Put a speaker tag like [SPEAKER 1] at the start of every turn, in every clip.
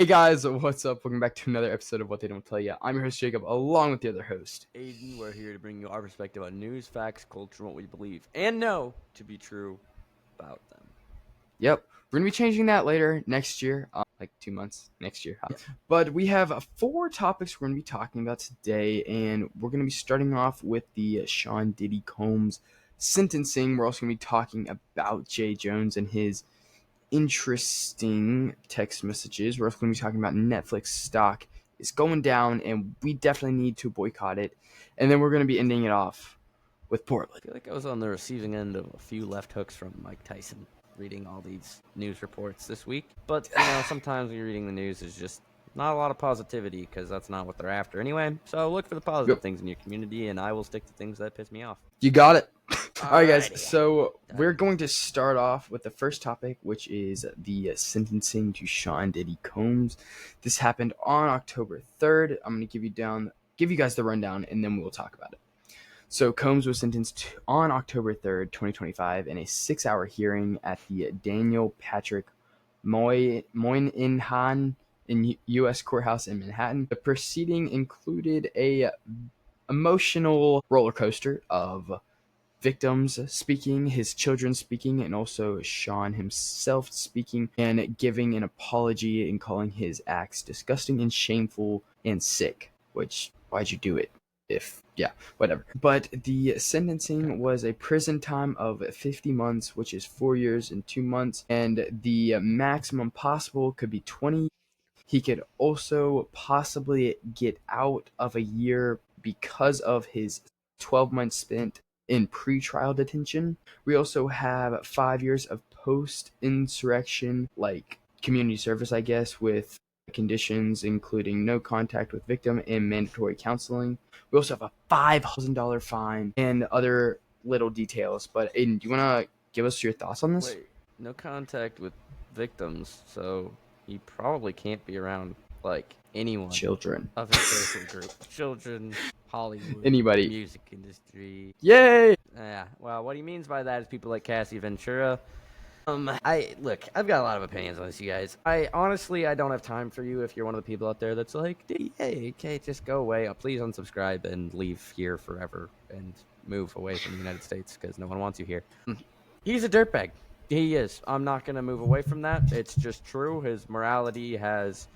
[SPEAKER 1] Hey guys, what's up? Welcome back to another episode of What They Don't Tell You. I'm your host Jacob, along with the other host,
[SPEAKER 2] Aiden. We're here to bring you our perspective on news, facts, culture, and what we believe and know to be true about them.
[SPEAKER 1] Yep, we're going to be changing that later next year, like 2 months next year.
[SPEAKER 2] Yep.
[SPEAKER 1] But we have 4 topics we're going to be talking about today, and we're going to be starting off with the Sean Diddy Combs sentencing. We're also going to be talking about Jay Jones and his interesting text messages. We're also going to be talking about Netflix stock is going down, and we definitely need to boycott it. And then we're going to be ending it off with Portland.
[SPEAKER 2] I feel like I was on the receiving end of a few left hooks from Mike Tyson reading all these news reports this week. But, sometimes when you're reading the news, there's just not a lot of positivity because that's not what they're after anyway. So look for the positive things in your community, and I will stick to things that piss me off.
[SPEAKER 1] You got it. All right, guys.
[SPEAKER 2] Alrighty.
[SPEAKER 1] So we're going to start off with the first topic, which is the sentencing to Sean Diddy Combs. This happened on October 3rd. I'm going to give you guys the rundown, and then we'll talk about it. So Combs was sentenced on October 3rd, 2025, in a 6-hour hearing at the Daniel Patrick Moynihan in U.S. Courthouse in Manhattan. The proceeding included a emotional roller coaster of victims speaking, his children speaking, and also Sean himself speaking and giving an apology and calling his acts disgusting and shameful and sick. Which, why'd you do it? Whatever. But the sentencing was a prison time of 50 months, which is 4 years and 2 months, and the maximum possible could be 20. He could also possibly get out of a year because of his 12 months spent in pretrial detention. We also have 5 years of post-insurrection, like community service, I guess, with conditions including no contact with victim and mandatory counseling. We also have a $5,000 fine and other little details. But Aiden, do you want to give us your thoughts on this?
[SPEAKER 2] Wait, no contact with victims, so he probably can't be around, anyone.
[SPEAKER 1] Children.
[SPEAKER 2] Of his social group. Children, Hollywood,
[SPEAKER 1] Anybody.
[SPEAKER 2] music industry.
[SPEAKER 1] Yay!
[SPEAKER 2] Yeah, well, what he means by that is people like Cassie Ventura. I've got a lot of opinions on this, you guys. I don't have time for you if you're one of the people out there that's like, hey, okay, just go away. Please unsubscribe and leave here forever and move away from the United States because no one wants you here. He's a dirtbag. He is. I'm not going to move away from that. It's just true. His morality has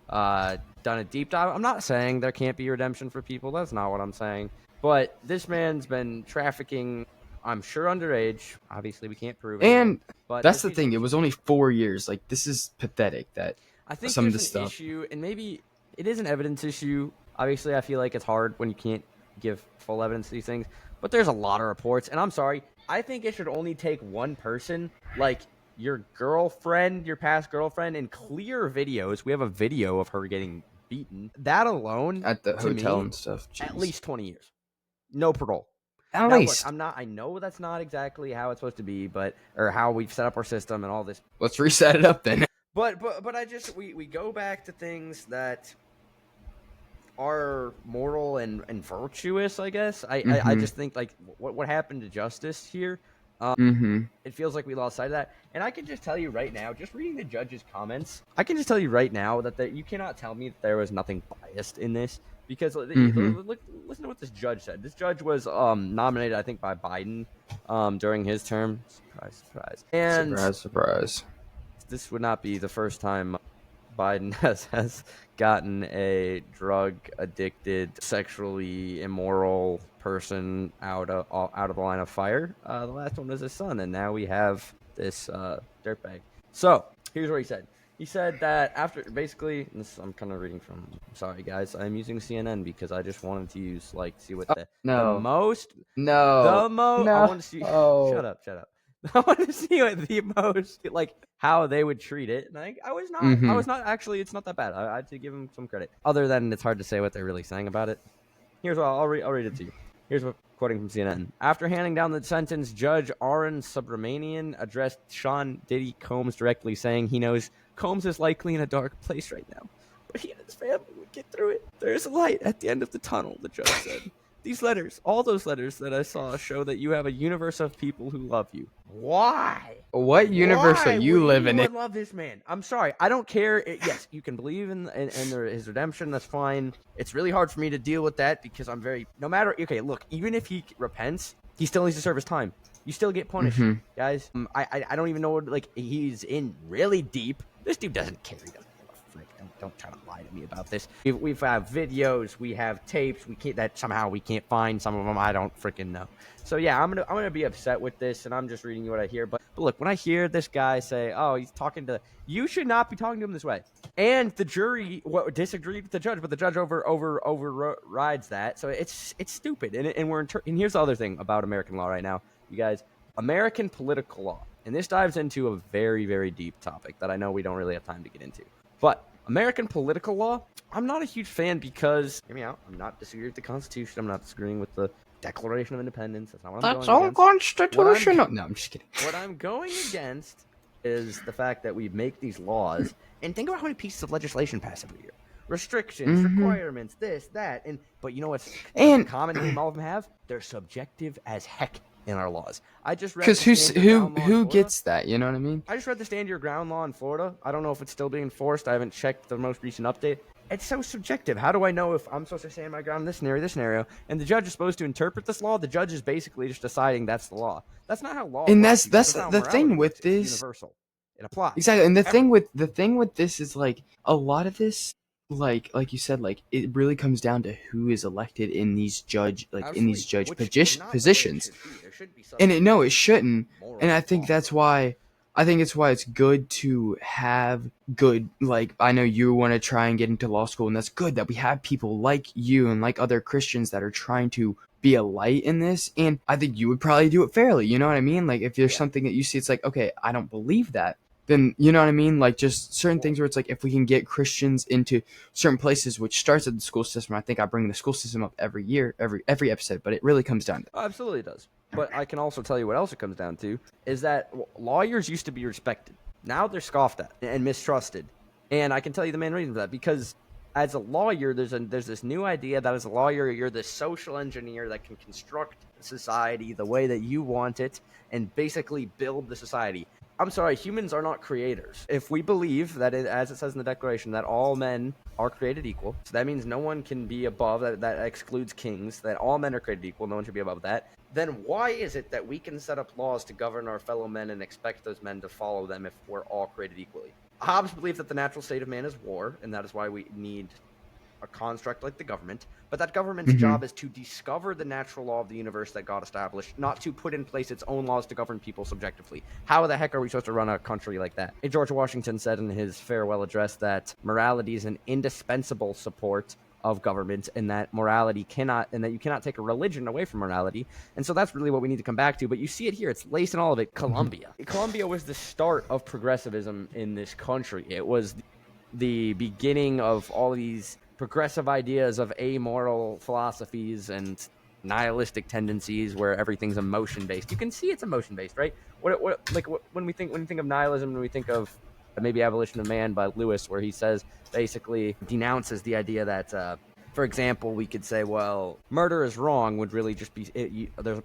[SPEAKER 2] done a deep dive. I'm not saying there can't be redemption for people. That's not what I'm saying. But this man's been trafficking, I'm sure, underage. Obviously, we can't prove it.
[SPEAKER 1] And
[SPEAKER 2] but
[SPEAKER 1] that's the thing. It was only 4 years. Like, this is pathetic that
[SPEAKER 2] I think
[SPEAKER 1] some of
[SPEAKER 2] there's
[SPEAKER 1] this
[SPEAKER 2] an
[SPEAKER 1] stuff.
[SPEAKER 2] issue, and maybe it is an evidence issue. Obviously, I feel like it's hard when you can't give full evidence to these things. But there's a lot of reports, and I'm sorry. I think it should only take one person, like your girlfriend, your past girlfriend, and clear videos. We have a video of her getting beaten. That alone,
[SPEAKER 1] At the hotel
[SPEAKER 2] me,
[SPEAKER 1] and stuff. Jeez.
[SPEAKER 2] At least 20 years. No parole.
[SPEAKER 1] At
[SPEAKER 2] Now,
[SPEAKER 1] least.
[SPEAKER 2] Look, I know that's not exactly how it's supposed to be, or how we've set up our system and all this.
[SPEAKER 1] Let's reset it up then.
[SPEAKER 2] But we go back to things that are moral and virtuous, I guess. I just think, like, what happened to justice here, it feels like we lost sight of that. And I can just tell you right now, just reading the judge's comments, I can just tell you right now that you cannot tell me that there was nothing biased in this. Because listen to what this judge said. This judge was nominated, I think, by Biden during his term. Surprise, surprise. And
[SPEAKER 1] surprise.
[SPEAKER 2] This would not be the first time Biden has gotten a drug-addicted, sexually immoral person out of the line of fire. The last one was his son, and now we have this dirtbag. So here's what he said. He said that after, basically, I'm kind of reading from, sorry guys, I'm using CNN because I just wanted to use, see what the most. I want to see, shut up. I want to see what the most, how they would treat it. And I was not actually, it's not that bad. I had to give him some credit. Other than it's hard to say what they're really saying about it. Here's what, I'll read it to you. Here's what, quoting from CNN. After handing down the sentence, Judge Arun Subramanian addressed Sean Diddy Combs directly, saying he knows Combs is likely in a dark place right now, but he and his family would get through it. There is a light at the end of the tunnel, the judge said. These letters, all those letters that I saw, show that you have a universe of people who love you. Why?
[SPEAKER 1] What universe are
[SPEAKER 2] Why would
[SPEAKER 1] you living in?
[SPEAKER 2] anyone love this man? I'm sorry. I don't care. Yes, you can believe in his redemption. That's fine. It's really hard for me to deal with that because I'm very. No matter. Okay, look. Even if he repents, he still needs to serve his time. You still get punished, guys. I don't even know what, like, he's in really deep. This dude doesn't care. He doesn't give a frick. Don't try to lie to me about this. We've have videos, we have tapes. We can't that somehow we can't find some of them. I don't freaking know. So yeah, I'm gonna be upset with this, and I'm just reading you what I hear. But look, when I hear this guy say, "Oh, he's talking to," you should not be talking to him this way. And the jury disagreed with the judge, but the judge overrides that. So it's stupid. And and here's the other thing about American law right now, you guys. American political law, and this dives into a very, very deep topic that I know we don't really have time to get into. But American political law, I'm not a huge fan because, hear me out, I'm not disagreeing with the Constitution. I'm not disagreeing with the Declaration of Independence. That's not what I'm going against.
[SPEAKER 1] Unconstitutional. No, I'm just kidding.
[SPEAKER 2] What I'm going against is the fact that we make these laws, and think about how many pieces of legislation pass every year. Restrictions, requirements, this, that, but you know what's common name all of them have? They're subjective as heck in our laws. I just read
[SPEAKER 1] because who gets that? You know what I mean?
[SPEAKER 2] I just read the stand your ground law in Florida. I don't know if it's still being enforced. I haven't checked the most recent update. It's so subjective. How do I know if I'm supposed to stand my ground in this scenario, and the judge is supposed to interpret this law? The judge is basically just deciding that's the law. That's not how law.
[SPEAKER 1] And
[SPEAKER 2] works.
[SPEAKER 1] that's the thing with this.
[SPEAKER 2] It's universal. It applies.
[SPEAKER 1] Exactly. And the thing with this is, like, a lot of this, like you said, like, it really comes down to who is elected in these judge positions. And it shouldn't. And I think that's why it's good to have good, like, I know you want to try and get into law school, and that's good that we have people like you and like other Christians that are trying to be a light in this. And I think you would probably do it fairly. You know what I mean? Like, if there's something that you see, it's like, okay, I don't believe that. Then, you know what I mean? Like, just certain things where it's like, if we can get Christians into certain places, which starts at the school system. I think I bring the school system up every year, every episode, but it really comes down to
[SPEAKER 2] that. Absolutely does. But I can also tell you what else it comes down to is that lawyers used to be respected. Now they're scoffed at and mistrusted. And I can tell you the main reason for that, because as a lawyer, there's this new idea that as a lawyer, you're this social engineer that can construct society the way that you want it and basically build the society. I'm sorry, humans are not creators. If we believe that, as it says in the Declaration, that all men are created equal, so that means no one can be above, that excludes kings, that all men are created equal, no one should be above that, then why is it that we can set up laws to govern our fellow men and expect those men to follow them if we're all created equally? Hobbes believed that the natural state of man is war, and that is why we need a construct like the government, but that government's job is to discover the natural law of the universe that God established, not to put in place its own laws to govern people subjectively. How the heck are we supposed to run a country like that? And George Washington said in his farewell address that morality is an indispensable support of government, and that morality cannot, and that you cannot take a religion away from morality. And so that's really what we need to come back to. But you see it here, it's laced in all of it. Colombia was the start of progressivism in this country. It was the beginning of all these progressive ideas of amoral philosophies and nihilistic tendencies where everything's emotion based. You can see it's emotion based, right? When you think of nihilism, when we think of maybe Abolition of Man by Lewis, where he says, basically denounces the idea that, for example, we could say, well, murder is wrong would really just be there's a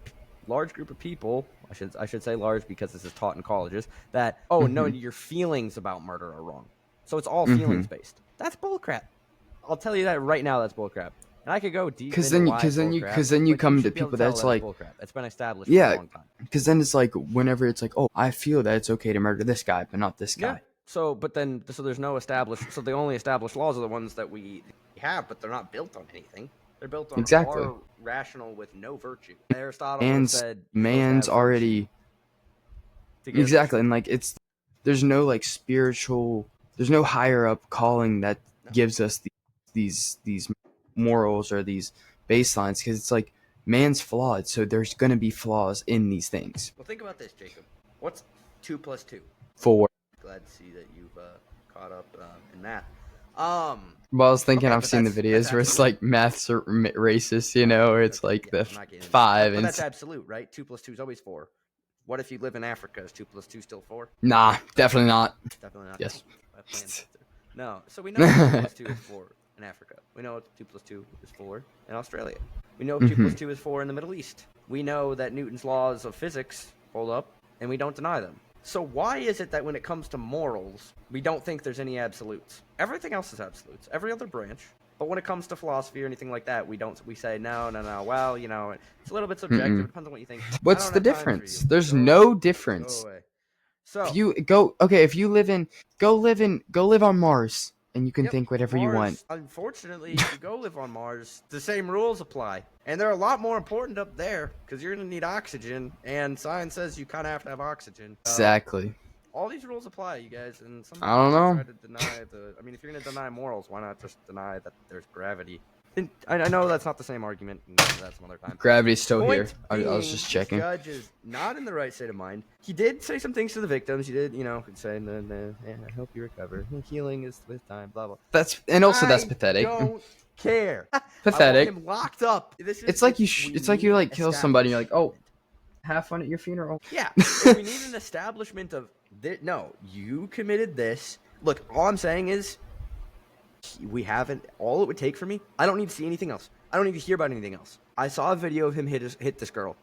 [SPEAKER 2] large group of people, I should say large because this is taught in colleges, that no, your feelings about murder are wrong. So it's all feelings based. That's bullcrap. I'll tell you that right now. That's bullcrap. And I could go deep. Because then
[SPEAKER 1] you come to people that's like,
[SPEAKER 2] bullcrap. It's been established for a long time.
[SPEAKER 1] Because then it's like, whenever it's like, oh, I feel that it's okay to murder this guy, but not this guy.
[SPEAKER 2] Yeah. So there's no established. So the only established laws are the ones that we have, but they're not built on anything. They're built on are rational with no virtue. Aristotle said
[SPEAKER 1] man's already exactly, and like there's no like spiritual, there's no higher up calling that gives us these morals or these baselines, because it's like man's flawed, so there's going to be flaws in these things.
[SPEAKER 2] Well, think about this, Jacob. What's 2 + 2?
[SPEAKER 1] 4.
[SPEAKER 2] Glad to see that you've caught up in math.
[SPEAKER 1] Well, I was thinking, I've seen the videos where it's like maths are racist, you know, or it's like the 5.
[SPEAKER 2] But that's absolute, right? 2 + 2 is always 4. What if you live in Africa? Is 2 + 2 still 4?
[SPEAKER 1] Nah, definitely not.
[SPEAKER 2] Definitely not.
[SPEAKER 1] Yes.
[SPEAKER 2] No, so we know 2 + 2 is 4 in Africa. We know 2 + 2 is 4 in Australia. We know 2 plus 2 is 4 in the Middle East. We know that Newton's laws of physics hold up, and we don't deny them. So why is it that when it comes to morals, we don't think there's any absolutes? Everything else is absolutes, every other branch. But when it comes to philosophy or anything like that, we say, no. Well, it's a little bit subjective. It depends on what you think.
[SPEAKER 1] What's the difference? There's no difference.
[SPEAKER 2] Go away. So
[SPEAKER 1] if you go live on Mars, and you can think whatever you want.
[SPEAKER 2] Unfortunately, if you go live on Mars, the same rules apply. And they're a lot more important up there, because you're going to need oxygen, and science says you kind of have to have oxygen.
[SPEAKER 1] Exactly.
[SPEAKER 2] All these rules apply, you guys, and some
[SPEAKER 1] I don't know.
[SPEAKER 2] try to deny if you're going to deny morals, why not just deny that there's gravity? And I know that's not the same argument, and that's some other time.
[SPEAKER 1] Gravity's still here. I
[SPEAKER 2] Being,
[SPEAKER 1] was just checking.
[SPEAKER 2] The judge is not in the right state of mind. He did say some things to the victims. He did, say, I hope you recover. Healing is with time, blah, blah.
[SPEAKER 1] That's pathetic.
[SPEAKER 2] I don't care.
[SPEAKER 1] Pathetic.
[SPEAKER 2] I want him locked up.
[SPEAKER 1] It's like you like kill somebody. You're like, oh, have fun at your funeral.
[SPEAKER 2] Yeah. We need an establishment of no, you committed this. Look, all I'm saying is we haven't. All it would take for me, I don't need to see anything else. I don't need to hear about anything else. I saw a video of him hit this girl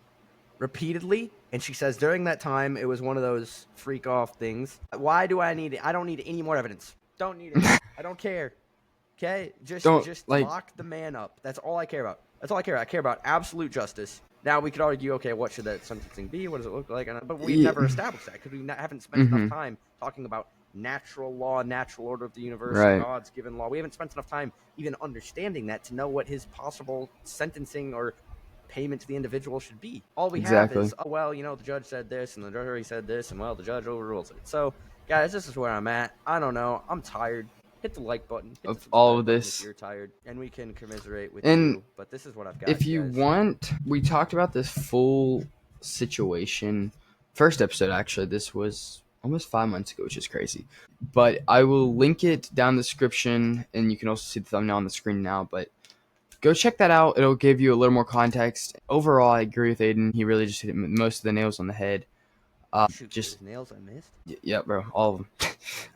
[SPEAKER 2] repeatedly, and she says during that time it was one of those freak off things. Why do I need it? I don't need any more evidence. Don't need it. I don't care. Okay, just lock the man up. That's all I care about. That's all I care about. I care about absolute justice. Now we could argue, okay, what should that sentencing be? What does it look like? But we've never established that because we haven't spent enough time talking about natural law, natural order of the universe, God's given law. We haven't spent enough time even understanding that to know what his possible sentencing or payment to the individual should be. All we have is, the judge said this and the jury said this, and the judge overrules it. So, guys, this is where I'm at. I don't know. I'm tired. Hit the like button.
[SPEAKER 1] Of all of this.
[SPEAKER 2] If you're tired, and we can commiserate with you. But this is what I've got.
[SPEAKER 1] If you want, we talked about this full situation. First episode, actually, this was almost 5 months ago, which is crazy. But I will link it down in the description, and you can also see the thumbnail on the screen now. But go check that out. It'll give you a little more context. Overall, I agree with Aiden. He really just hit most of the nails on the head.
[SPEAKER 2] Just nails I missed.
[SPEAKER 1] Yeah, bro, all of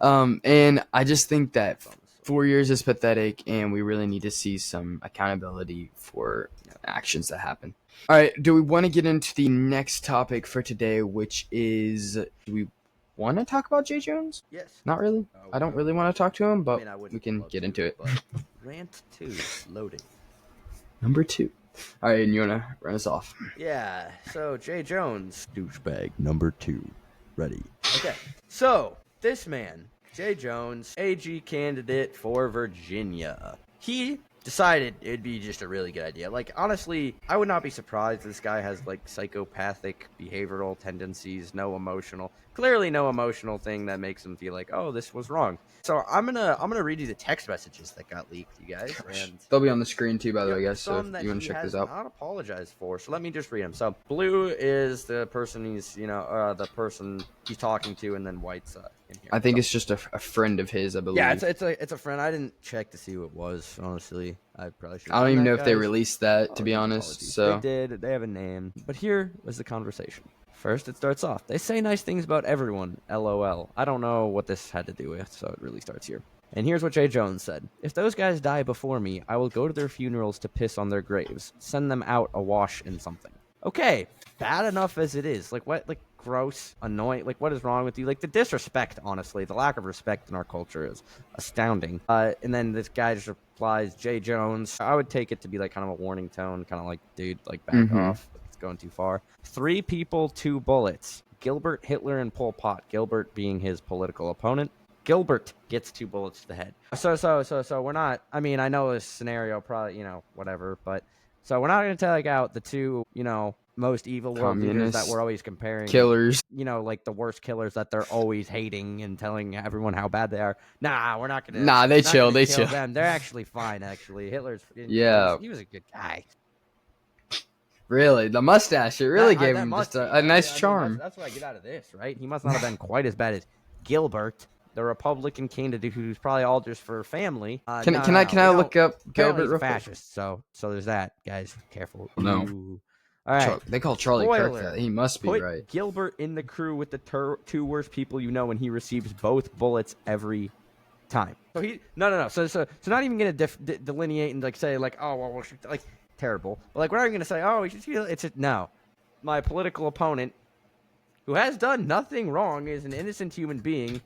[SPEAKER 1] them. And I just think that 4 years is pathetic, and we really need to see some accountability for actions that happen. All right, do we want to get into the next topic for today, which is, do we want to talk about Jay Jones?
[SPEAKER 2] Yes.
[SPEAKER 1] Not really. I don't really want to talk to him, but we can get into it.
[SPEAKER 2] Rant 2 loading.
[SPEAKER 1] Number 2. All right, and you want to run us off?
[SPEAKER 2] Yeah, so Jay Jones, douchebag number 2, ready. Okay, so this man, Jay Jones, AG candidate for Virginia, he decided it'd be just a really good idea. Like, honestly, I would not be surprised this guy has, like, psychopathic behavioral tendencies, clearly no emotional thing that makes him feel like, oh, this was wrong. So I'm gonna read you the text messages that got leaked, you guys. And
[SPEAKER 1] they'll be on the screen too, by the way, guys. So if you want to check this out.
[SPEAKER 2] Not apologized for. So let me just read them. So blue is the person the person he's talking to, and then white's in here.
[SPEAKER 1] I think it's just a friend of his, I believe.
[SPEAKER 2] Yeah, it's a friend. I didn't check to see who it was. Honestly, I probably should.
[SPEAKER 1] I don't even know if they released that, to be honest.
[SPEAKER 2] Apologies.
[SPEAKER 1] So
[SPEAKER 2] they did. They have a name. But here was the conversation. First, it starts off. They say nice things about everyone, LOL. I don't know what this had to do with, so it really starts here. And here's what Jay Jones said. If those guys die before me, I will go to their funerals to piss on their graves. Send them out awash in something. Okay, bad enough as it is. Like, what? Like, gross, annoying. Like, what is wrong with you? Like, the disrespect, honestly. The lack of respect in our culture is astounding. And then this guy just replies, Jay Jones. I would take it to be, like, kind of a warning tone. Kind of like, dude, like, back off. Going too far. 3 people, 2 bullets. Gilbert, Hitler, and Pol Pot. Gilbert being his political opponent. Gilbert gets 2 bullets to the head. So we're not. I mean, I know this scenario probably, whatever. But so we're not going to take out the 2, most evil world leaders that we're always comparing.
[SPEAKER 1] Killers.
[SPEAKER 2] Like the worst killers that they're always hating and telling everyone how bad they are. Nah, we're not going to.
[SPEAKER 1] Nah, they chill. They chill.
[SPEAKER 2] Them. They're actually fine. Actually, Hitler's.
[SPEAKER 1] Yeah.
[SPEAKER 2] He was a good guy.
[SPEAKER 1] Really, the mustache, it really gave him just a nice charm.
[SPEAKER 2] That's what I get out of this, right? He must not have been quite as bad as Gilbert, the Republican candidate who's probably all just for family.
[SPEAKER 1] Can I look up Gilbert real quick?
[SPEAKER 2] Fascist, so there's that, guys. Careful.
[SPEAKER 1] No.
[SPEAKER 2] Ooh. All right.
[SPEAKER 1] They call Charlie Kirk that. He must be right.
[SPEAKER 2] Gilbert in the crew with the 2 worst people you know, and he receives both bullets every time. So he no. So not even gonna delineate and like say like, oh well, like. terrible. But like, we're not going to say, oh, it's a, no. My political opponent, who has done nothing wrong, is an innocent human being.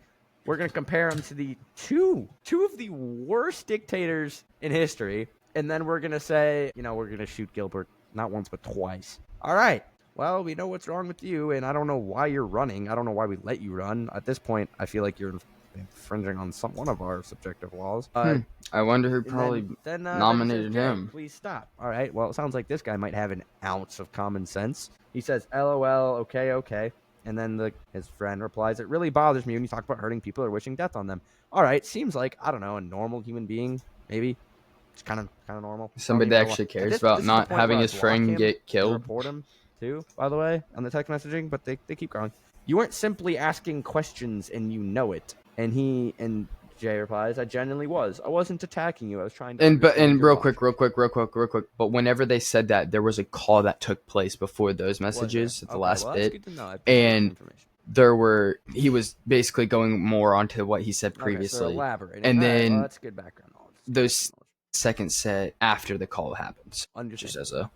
[SPEAKER 2] We're going to compare him to the two of the worst dictators in history. And then we're going to say, we're going to shoot Gilbert not once, but twice. All right. Well, we know what's wrong with you, and I don't know why you're running. I don't know why we let you run. At this point, I feel like you're infringing on one of our subjective laws.
[SPEAKER 1] I wonder who probably nominated him.
[SPEAKER 2] Please stop. All right. Well, it sounds like this guy might have an ounce of common sense. He says, LOL, okay. And then his friend replies, it really bothers me when you talk about hurting people or wishing death on them. All right. Seems like, I don't know, a normal human being, maybe. It's kind of normal.
[SPEAKER 1] Somebody that actually cares about not having his friend get killed.
[SPEAKER 2] Report him, too, by the way, on the text messaging, but they keep going. You weren't simply asking questions and you know it. And Jay replies, I genuinely was. I wasn't attacking you. I was trying to.
[SPEAKER 1] And real quick. But whenever they said that, there was a call that took place before those messages at the last bit, and he was basically going more onto what he said previously,
[SPEAKER 2] so elaborating.
[SPEAKER 1] And then
[SPEAKER 2] that's good background knowledge.
[SPEAKER 1] Those seconds set after the call happens, just as a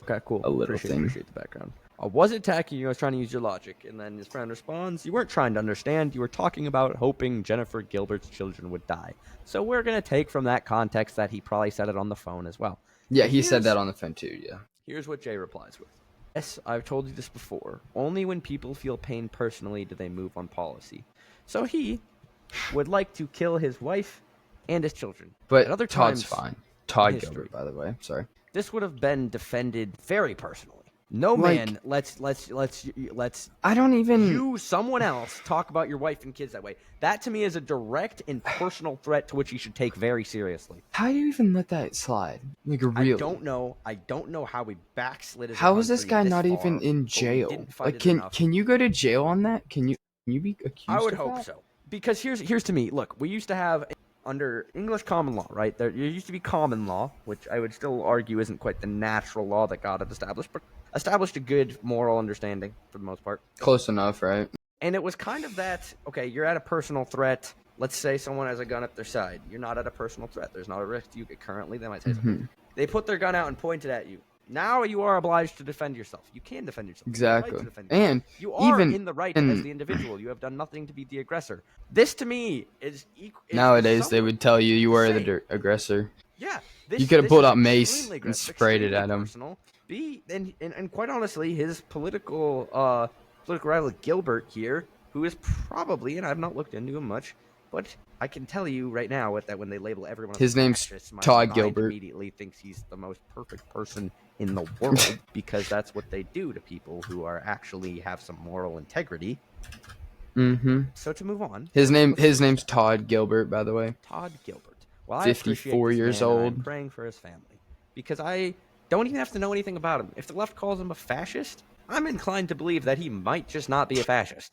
[SPEAKER 2] okay, cool,
[SPEAKER 1] a little thing.
[SPEAKER 2] Appreciate the background. I was attacking you. I was trying to use your logic. And then his friend responds, you weren't trying to understand. You were talking about hoping Jennifer Gilbert's children would die. So we're going to take from that context that he probably said it on the phone as well.
[SPEAKER 1] Yeah, he said that on the phone too, yeah.
[SPEAKER 2] Here's what Jay replies with. Yes, I've told you this before. Only when people feel pain personally do they move on policy. So he would like to kill his wife and his children.
[SPEAKER 1] But
[SPEAKER 2] at other
[SPEAKER 1] Todd's
[SPEAKER 2] times
[SPEAKER 1] fine. Todd Gilbert, by the way. Sorry.
[SPEAKER 2] This would have been defended very personally. No, man, let's
[SPEAKER 1] I don't even
[SPEAKER 2] you someone else talk about your wife and kids that way. That to me is a direct and personal threat to which you should take very seriously.
[SPEAKER 1] How do you even let that slide? Like, really?
[SPEAKER 2] I don't know how we backslid.
[SPEAKER 1] How is this guy not even in jail? Like, can you go to jail on that? Can you be accused?
[SPEAKER 2] I would
[SPEAKER 1] of
[SPEAKER 2] hope
[SPEAKER 1] that?
[SPEAKER 2] so. Because here's to me. Look, we used to have under English common law, right? There used to be common law, which I would still argue isn't quite the natural law that God had established, but established a good moral understanding for the most part.
[SPEAKER 1] Close enough, right?
[SPEAKER 2] And it was kind of that, okay, you're at a personal threat. Let's say someone has a gun at their side. You're not at a personal threat. There's not a risk to you currently. They might say something. They put their gun out and pointed at you. Now you are obliged to defend yourself. You can defend yourself.
[SPEAKER 1] Exactly.
[SPEAKER 2] You have the right to defend yourself.
[SPEAKER 1] And
[SPEAKER 2] you are
[SPEAKER 1] even
[SPEAKER 2] in the right as the individual. You have done nothing to be the aggressor. This, to me, is equal.
[SPEAKER 1] Nowadays, they would tell you were the aggressor.
[SPEAKER 2] Yeah.
[SPEAKER 1] You could have pulled out mace and sprayed it at him.
[SPEAKER 2] And quite honestly, his political rival Gilbert here, who is probably, and I've not looked into him much, but I can tell you right now that when they label everyone,
[SPEAKER 1] his name's Todd Gilbert.
[SPEAKER 2] Immediately thinks he's the most perfect person in the world because that's what they do to people who are actually have some moral integrity.
[SPEAKER 1] Mm-hmm.
[SPEAKER 2] So to move on,
[SPEAKER 1] his name's Todd Gilbert, by the way.
[SPEAKER 2] Todd Gilbert. Well,
[SPEAKER 1] 54 years old.
[SPEAKER 2] I'm praying for his family because I don't even have to know anything about him. If the left calls him a fascist, I'm inclined to believe that he might just not be a fascist.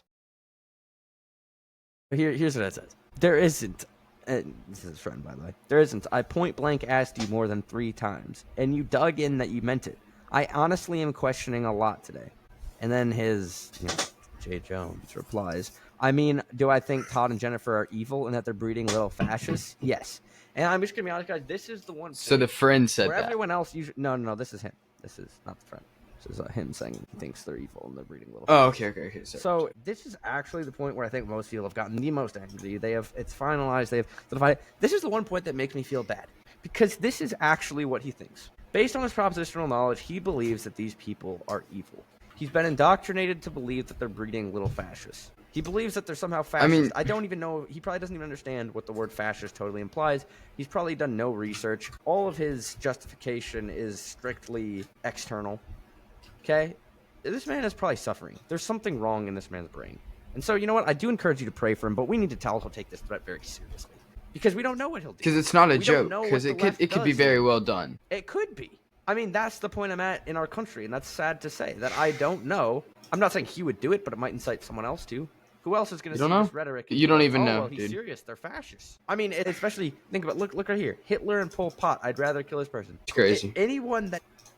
[SPEAKER 2] Here's what it says. There isn't, and this is his friend, by the way. There isn't. I point blank asked you more than 3 times, and you dug in that you meant it. I honestly am questioning a lot today. And then his, Jay Jones replies, I mean, do I think Todd and Jennifer are evil and that they're breeding little fascists? Yes. And I'm just going to be honest, guys, this is the one.
[SPEAKER 1] So the friend said that.
[SPEAKER 2] Everyone else usually, no, this is him. This is not the friend. This is him saying he thinks they're evil and they're breeding little.
[SPEAKER 1] Oh, okay.
[SPEAKER 2] So this is actually the point where I think most people have gotten the most angry. It's finalized. They have solidified. This is the one point that makes me feel bad because this is actually what he thinks. Based on his propositional knowledge, he believes that these people are evil. He's been indoctrinated to believe that they're breeding little fascists. He believes that they're somehow fascist. I don't even know. He probably doesn't even understand what the word fascist totally implies. He's probably done no research. All of his justification is strictly external. Okay? This man is probably suffering. There's something wrong in this man's brain. And so, you know what? I do encourage you to pray for him, but we need to also take this threat very seriously. Because we don't know what he'll do.
[SPEAKER 1] Because it's not a joke. Because it could be very well done.
[SPEAKER 2] It could be. I mean, that's the point I'm at in our country, and that's sad to say, that I don't know. I'm not saying he would do it, but it might incite someone else to. Who else is going to see this rhetoric?
[SPEAKER 1] You don't even know,
[SPEAKER 2] well, he's
[SPEAKER 1] dude.
[SPEAKER 2] serious. They're fascists. I mean, especially, think about, look right here. Hitler and Pol Pot, I'd rather kill this person.
[SPEAKER 1] It's crazy.
[SPEAKER 2] Anyone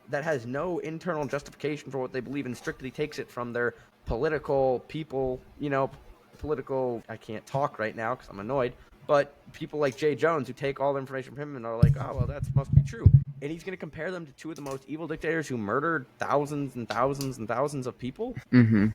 [SPEAKER 2] that has no internal justification for what they believe in strictly takes it from their political people, I can't talk right now because I'm annoyed, but people like Jay Jones who take all the information from him and are like, oh, well, that must be true. and he's going to compare them to two of the most evil dictators who murdered thousands and thousands and thousands of people.
[SPEAKER 1] Mm-hmm.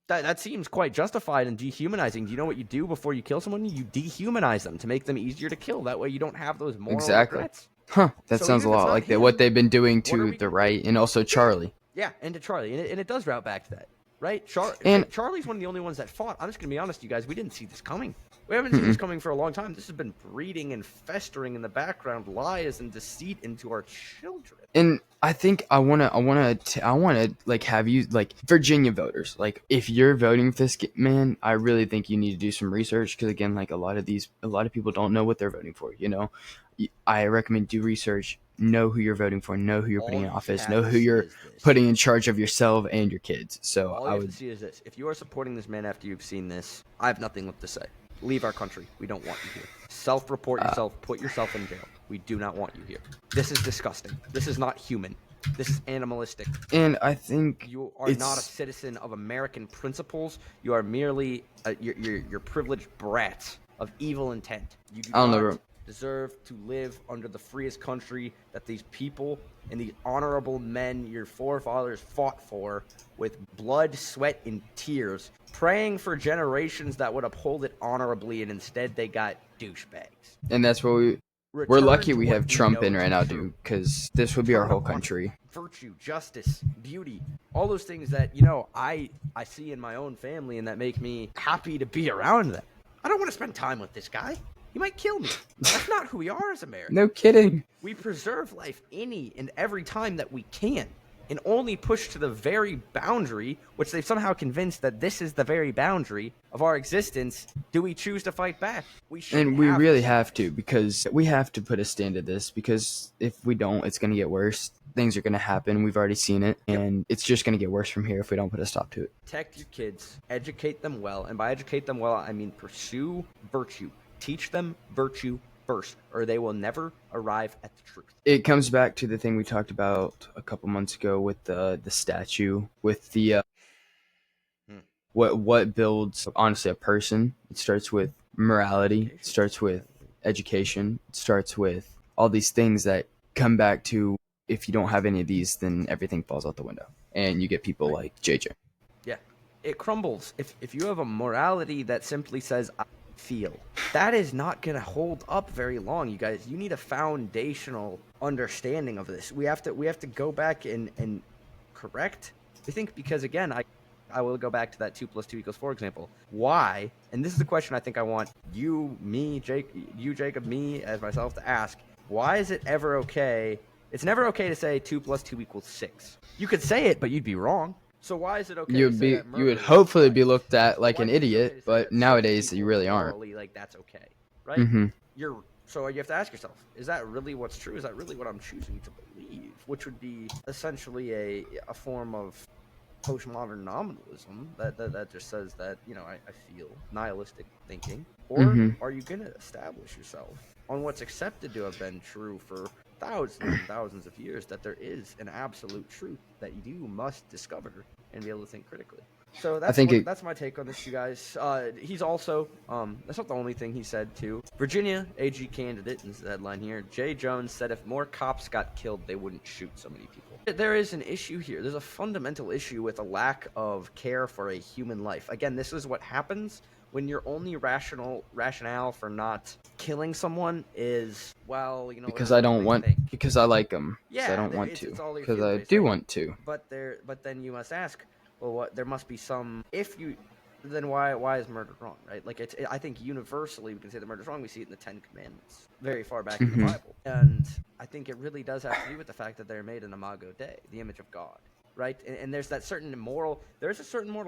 [SPEAKER 2] That seems quite justified and dehumanizing. Do you know what you do before you kill someone? You dehumanize them to make them easier to kill. That way you don't have those moral regrets.
[SPEAKER 1] Huh, that
[SPEAKER 2] So
[SPEAKER 1] sounds a
[SPEAKER 2] even if it's
[SPEAKER 1] lot
[SPEAKER 2] not
[SPEAKER 1] like
[SPEAKER 2] him,
[SPEAKER 1] what they've been doing
[SPEAKER 2] what are
[SPEAKER 1] to
[SPEAKER 2] we
[SPEAKER 1] the
[SPEAKER 2] gonna
[SPEAKER 1] right
[SPEAKER 2] do?
[SPEAKER 1] and also Charlie.
[SPEAKER 2] Yeah, and to Charlie. And it does route back to that, right?
[SPEAKER 1] And
[SPEAKER 2] Charlie's one of the only ones that fought. I'm just going to be honest, you guys. We didn't see this coming. We haven't seen this coming for a long time. This has been breeding and festering in the background, lies and deceit into our children.
[SPEAKER 1] And I think I wanna like have you, like, Virginia voters, like, if you're voting for this man, I really think you need to do some research, because again, like, a lot of people don't know what they're voting for. You know, I recommend do research, know who you're voting for, know who you're putting in office, know who you're putting in charge of yourself and your kids. So
[SPEAKER 2] all you have to see is this: if you are supporting this man after you've seen this, I have nothing left to say. Leave our country. We don't want you here. Self-report yourself. Put yourself in jail. We do not want you here. This is disgusting. This is not human. This is animalistic.
[SPEAKER 1] And I think
[SPEAKER 2] you are not a citizen of American principles. You are merely you're privileged brats of evil intent. You do not deserve to live under the freest country that these people and these honorable men your forefathers fought for with blood, sweat, and tears, praying for generations that would uphold it honorably, and instead they got douchebags.
[SPEAKER 1] And that's what we're lucky we have Trump in right now, dude, because this would be our whole country.
[SPEAKER 2] Virtue, justice, beauty, all those things that, I see in my own family and that make me happy to be around them. I don't want to spend time with this guy. He might kill me. That's not who we are as Americans.
[SPEAKER 1] No kidding.
[SPEAKER 2] We preserve life any and every time that we can, and only push to the very boundary, which they've somehow convinced that this is the very boundary of our existence. Do we choose to fight back? We should. And we really
[SPEAKER 1] have to, because we have to put a stand to this, because if we don't, it's going to get worse. Things are going to happen. We've already seen it, and it's just going to get worse from here if we don't put a stop to it.
[SPEAKER 2] Protect your kids. Educate them well. And by educate them well, I mean pursue virtue. Teach them virtue first, or they will never arrive at the truth.
[SPEAKER 1] It comes back to the thing we talked about a couple months ago with the statue, with the what builds, honestly, a person. It starts with morality, it starts with education, it starts with all these things that come back to, if you don't have any of these, then everything falls out the window, and you get people like JJ.
[SPEAKER 2] Yeah, it crumbles. If you have a morality that simply says I feel, that is not going to hold up very long, you guys. You need a foundational understanding of this. We have to go back and correct, I think, because again, I will go back to that 2 + 2 = 4 example. Why? And this is the question I think I want you, me, Jacob, me as myself to ask. Why is it ever okay? It's never okay to say 2 + 2 = 6. You could say it, but you'd be wrong. So why is it okay? You
[SPEAKER 1] would hopefully be looked at like an idiot, but nowadays you really aren't.
[SPEAKER 2] Like, that's okay, right?
[SPEAKER 1] Mm-hmm.
[SPEAKER 2] So you have to ask yourself: is that really what's true? Is that really what I'm choosing to believe? Which would be essentially a form of postmodern nominalism that just says that I feel, nihilistic thinking. Or are you going to establish yourself on what's accepted to have been true for thousands and thousands of years, that there is an absolute truth that you must discover and be able to think critically? So that's my take on this, you guys. He's also, that's not the only thing he said, too. Virginia AG candidate, this is the headline here, Jay Jones said if more cops got killed, they wouldn't shoot so many people. There is an issue here. There's a fundamental issue with a lack of care for a human life. Again, this is what happens when your only rationale for not killing someone is, well,
[SPEAKER 1] because I don't want, because I like them.
[SPEAKER 2] Yeah,
[SPEAKER 1] I don't want to, because I do want to.
[SPEAKER 2] But then you must ask, well, what? There must be some. Then why is murder wrong, right? Like, I think universally we can say that murder is wrong. We see it in the 10 Commandments, very far back in the Bible, and I think it really does have to do with the fact that they're made in Imago Dei, the image of God, right? And there's a certain moral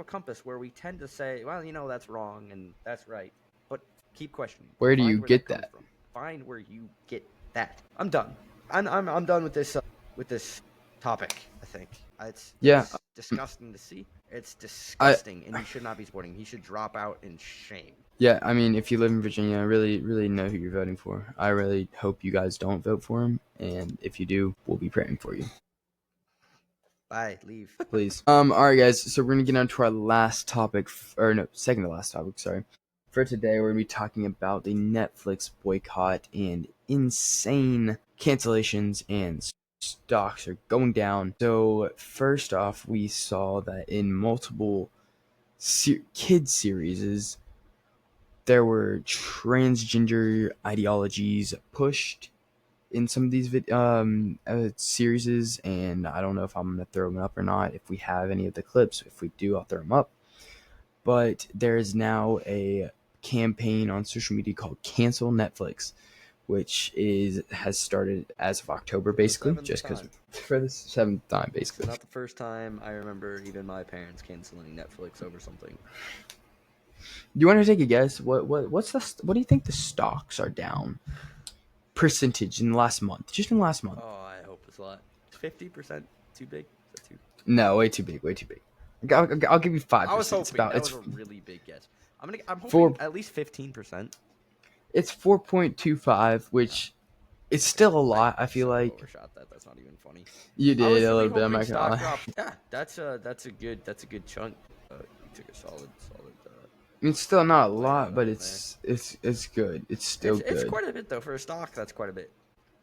[SPEAKER 2] compass where we tend to say, well, that's wrong and that's right, but keep questioning.
[SPEAKER 1] Where do you get that?
[SPEAKER 2] Find where you get that. I'm done. I'm done with this topic. I think it's disgusting to see. It's disgusting, and he should not be supporting him. He should drop out in shame.
[SPEAKER 1] Yeah, I mean, if you live in Virginia, I really, really know who you're voting for. I really hope you guys don't vote for him, and if you do, we'll be praying for you.
[SPEAKER 2] Bye, leave.
[SPEAKER 1] Please. All right, guys, so we're going to get on to our last topic, second to last topic, sorry. For today, we're going to be talking about the Netflix boycott and insane cancellations and stocks are going down. So first off, we saw that in multiple kid series, there were transgender ideologies pushed in some of these series, and I don't know if I'm gonna throw them up or not. If we have any of the clips, if we do, I'll throw them up. But there is now a campaign on social media called Cancel Netflix, which has started as of October, basically, just because for the 7th time, basically.
[SPEAKER 2] It's not the first time I remember even my parents canceling Netflix over something.
[SPEAKER 1] Do you want to take a guess? What do you think the stocks are down percentage in the last month? Just in the last month.
[SPEAKER 2] Oh, I hope it's a lot. 50% too big? Is that too?
[SPEAKER 1] No, way too big. Way too big. I'll give you 5%.
[SPEAKER 2] I was hoping that was a really big guess. I'm hoping at least 15%.
[SPEAKER 1] It's 4.25, which is still a lot. I feel like
[SPEAKER 2] overshot that. That's not even funny.
[SPEAKER 1] You did
[SPEAKER 2] really
[SPEAKER 1] a little bit. I'm not gonna lie.
[SPEAKER 2] Yeah, that's a good chunk. You took a solid.
[SPEAKER 1] It's still not a lot, but it's good. It's still good.
[SPEAKER 2] It's quite a bit though for a stock. That's quite a bit.